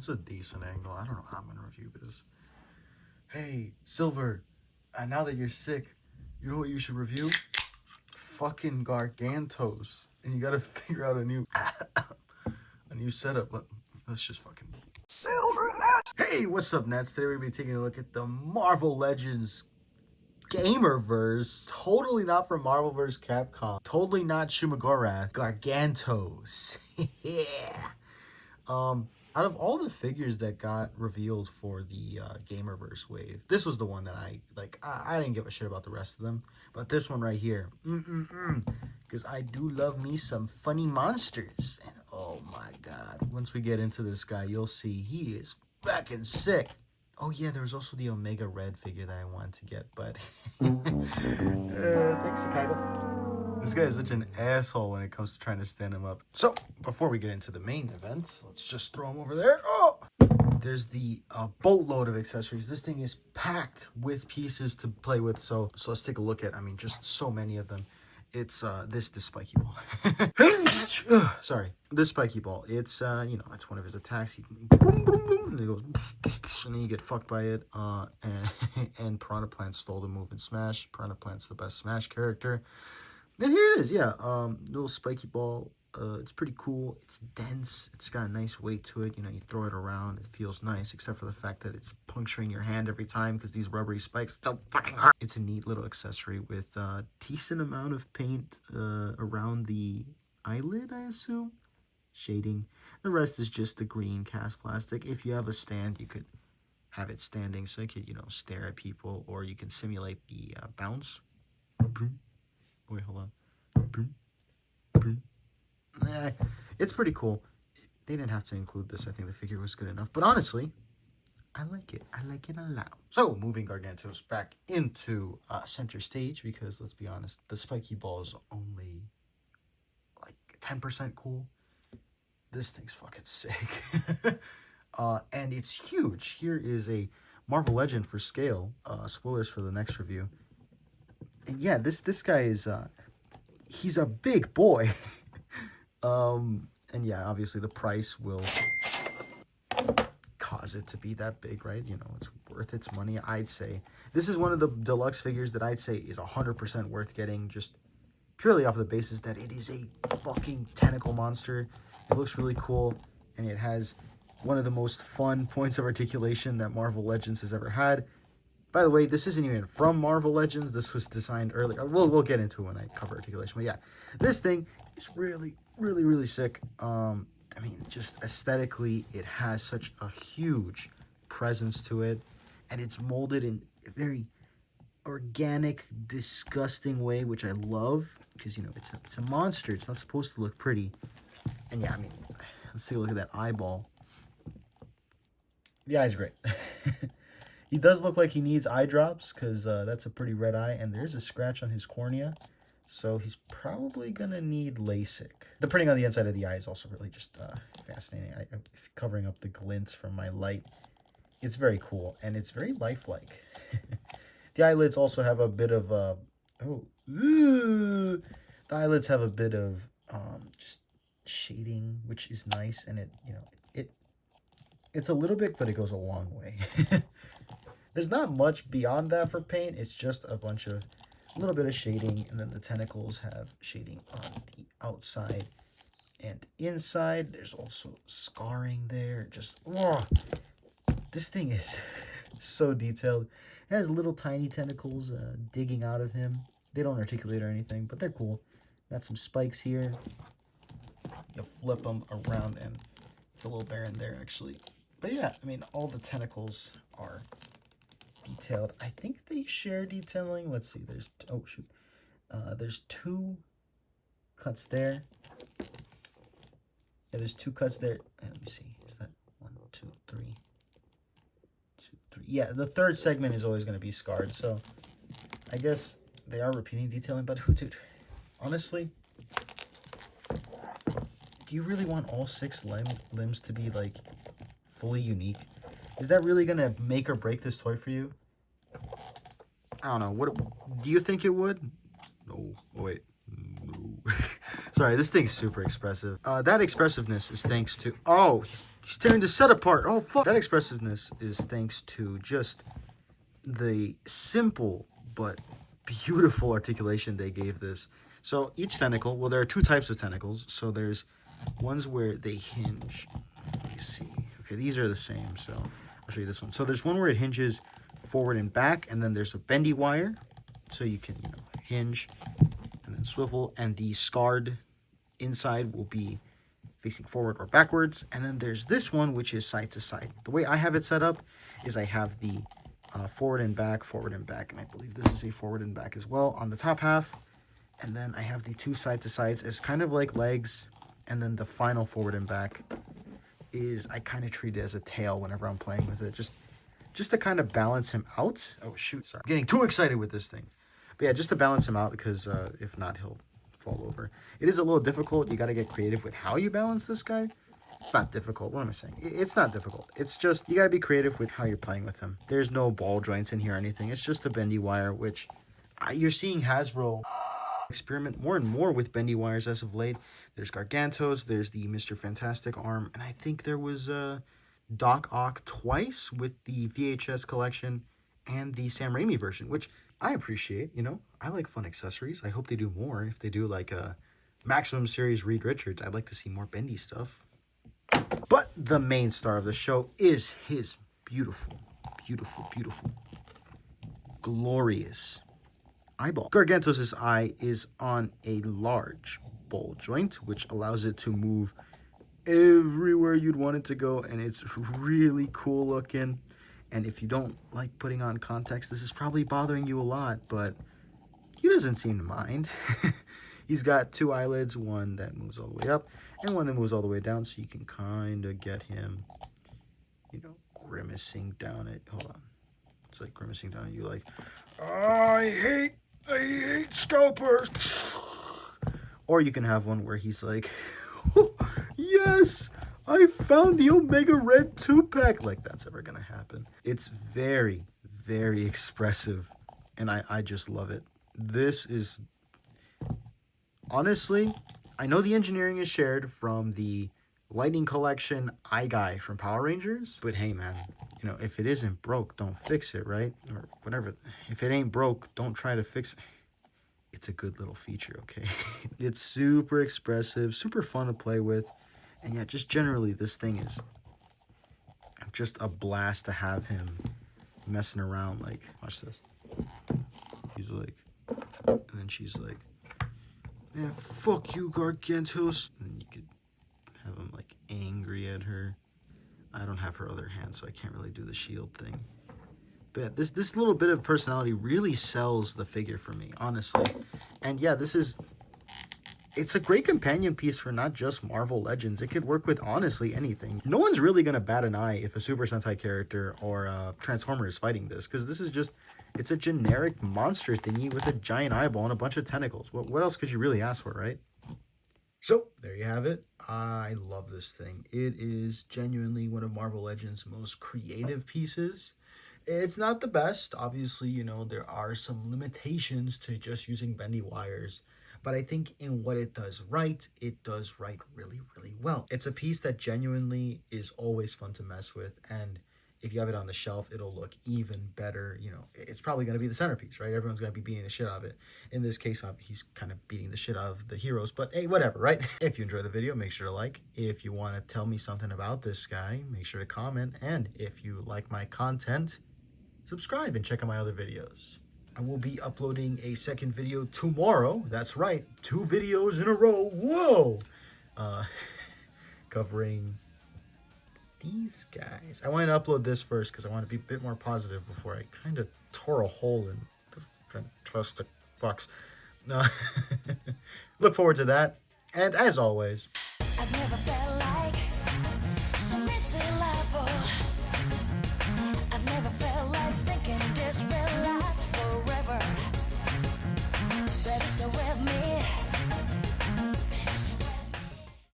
That's a decent angle. I don't know how I'm gonna review this. Hey, Silver, now that you're sick, you know what you should review? Fucking Gargantos. And you gotta figure out a new setup. Let's just fucking... Hey, what's up, Nets? Today we're gonna be taking a look at the Marvel Legends Gamerverse. Totally not from Marvel vs. Capcom. Totally not shuma Gargantos. Yeah. Out of all the figures that got revealed for the Gamerverse wave, this was the one that I didn't give a shit about the rest of them, but this one right here, because I do love me some funny monsters. And oh my god, once we get into this guy, you'll see he is fucking sick. Oh yeah, there was also the Omega Red figure that I wanted to get, but thanks, Chicago. This guy is such an asshole when it comes to trying to stand him up. So, before we get into the main event, let's just throw him over there. Oh! There's the boatload of accessories. This thing is packed with pieces to play with, so let's take a look at, just so many of them. It's this spiky ball. Sorry, this spiky ball. It's, it's one of his attacks. He, and he goes, and then you get fucked by it. And Piranha Plant stole the move in Smash. Piranha Plant's the best Smash character. And here it is, yeah, little spiky ball. It's pretty cool. It's dense. It's got a nice weight to it. You throw it around, it feels nice, except for the fact that it's puncturing your hand every time because these rubbery spikes don't fucking hurt. It's a neat little accessory with a decent amount of paint around the eyelid, I assume. Shading. The rest is just the green cast plastic. If you have a stand, you could have it standing so you could, stare at people, or you can simulate the bounce. Wait, hold on. It's pretty cool. They didn't have to include this. I think the figure was good enough. But honestly, I like it. I like it a lot. So, moving Gargantos back into center stage, because let's be honest, the spiky ball is only like 10% cool. This thing's fucking sick. And it's huge. Here is a Marvel Legend for scale. Spoilers for the next review. And yeah, this guy is, he's a big boy. And yeah, obviously the price will cause it to be that big, right? It's worth its money, I'd say. This is one of the deluxe figures that I'd say is 100% worth getting, just purely off the basis that it is a fucking tentacle monster. It looks really cool, and it has one of the most fun points of articulation that Marvel Legends has ever had. By the way, this isn't even from Marvel Legends. This was designed earlier. We'll get into it when I cover articulation. But yeah, this thing is really, really, really sick. Just aesthetically, it has such a huge presence to it. And it's molded in a very organic, disgusting way, which I love. Because, it's a monster. It's not supposed to look pretty. And yeah, let's take a look at that eyeball. The eye's great. He does look like he needs eye drops, because that's a pretty red eye, and there's a scratch on his cornea, so he's probably going to need LASIK. The printing on the inside of the eye is also really just fascinating. Covering up the glints from my light. It's very cool, and it's very lifelike. The eyelids also have a bit of, the eyelids have a bit of just shading, which is nice, and it's a little bit, but it goes a long way. There's not much beyond that for paint. It's just a little bit of shading, and then the tentacles have shading on the outside and inside. There's also scarring there. This thing is so detailed. It has little tiny tentacles digging out of him. They don't articulate or anything, but they're cool. Got some spikes here. You flip them around, and it's a little barren there, actually. But yeah, all the tentacles are detailed. I think they share detailing. Let's see. There's there's two cuts there. Yeah, there's two cuts there. Let me see. Is that 1, 2, 3? 2, 3. Yeah, the third segment is always going to be scarred. So I guess they are repeating detailing. But dude, honestly, do you really want all 6 limbs to be like fully unique? Is that really going to make or break this toy for you? I don't know. What do you think it would? No. Oh, wait. No. Sorry, this thing's super expressive. That expressiveness is thanks to... Oh, he's tearing the set apart. Oh, fuck. That expressiveness is thanks to just the simple but beautiful articulation they gave this. So each tentacle, well, there are two types of tentacles. So there's ones where they hinge. Let me see. Okay, these are the same. So I'll show you this one. So there's one where it hinges forward and back, and then there's a bendy wire. So you can, hinge and then swivel, and the scarred inside will be facing forward or backwards. And then there's this one, which is side to side. The way I have it set up is I have the forward and back, and I believe this is a forward and back as well on the top half. And then I have the two side to sides as kind of like legs, and then the final forward and back is I kind of treat it as a tail whenever I'm playing with it, just to kind of balance him out. Oh shoot, sorry, I'm getting too excited with this thing. But yeah, just to balance him out, because if not, he'll fall over. It is a little difficult. You got to get creative with how you balance this guy. It's not difficult. What am I saying? It's not difficult. It's just you got to be creative with how you're playing with him. There's no ball joints in here or anything. It's just a bendy wire, which you're seeing Hasbro experiment more and more with bendy wires as of late. There's Gargantos, there's the Mr. Fantastic arm, and I think there was Doc Ock twice with the VHS collection and the Sam Raimi version, which I appreciate. I like fun accessories. I hope they do more. If they do like a Maximum Series Reed Richards, I'd like to see more bendy stuff. But the main star of the show is his beautiful, glorious eyeball. Gargantos' eye is on a large ball joint, which allows it to move everywhere you'd want it to go, and it's really cool looking. And if you don't like putting on contacts, this is probably bothering you a lot, but he doesn't seem to mind. He's got two eyelids, one that moves all the way up and one that moves all the way down, so you can kind of get him, grimacing down it. Hold on. It's like grimacing down at you like, I hate scalpers. Or you can have one where he's like, oh, yes, I found the Omega Red 2-pack. Like, that's ever going to happen. It's very, very expressive, and I just love it. This is... Honestly, I know the engineering is shared from the Lightning Collection Eye Guy from Power Rangers, but hey man, if it isn't broke, don't fix it, right? Or whatever. If it ain't broke, don't try to fix it. It's a good little feature, okay? It's super expressive, super fun to play with, and yeah, just generally this thing is just a blast to have him messing around. Like, watch this. He's like, and then she's like, man, fuck you, Gargantos. And then you could have him, like, angry at her. I don't have her other hand, so I can't really do the shield thing. But this little bit of personality really sells the figure for me, honestly. And yeah, it's a great companion piece for not just Marvel Legends. It could work with, honestly, anything. No one's really going to bat an eye if a Super Sentai character or a Transformer is fighting this, because this is just... It's a generic monster thingy with a giant eyeball and a bunch of tentacles. What else could you really ask for, right? So, there you have it. I love this thing. It is genuinely one of Marvel Legends' most creative pieces. It's not the best. Obviously, there are some limitations to just using bendy wires. But I think in what it does right really, really well. It's a piece that genuinely is always fun to mess with, and if you have it on the shelf, it'll look even better. It's probably going to be the centerpiece, right? Everyone's going to be beating the shit out of it. In this case, he's kind of beating the shit out of the heroes, but hey, whatever, right? If you enjoyed the video, make sure to like. If you want to tell me something about this guy, make sure to comment. And if you like my content, subscribe and check out my other videos. I will be uploading a second video tomorrow. That's right, 2 videos in a row. Whoa! Covering... these guys. I wanted to upload this first because I want to be a bit more positive before I kind of tore a hole in the fantastic box. No. Look forward to that. And as always... I've never felt like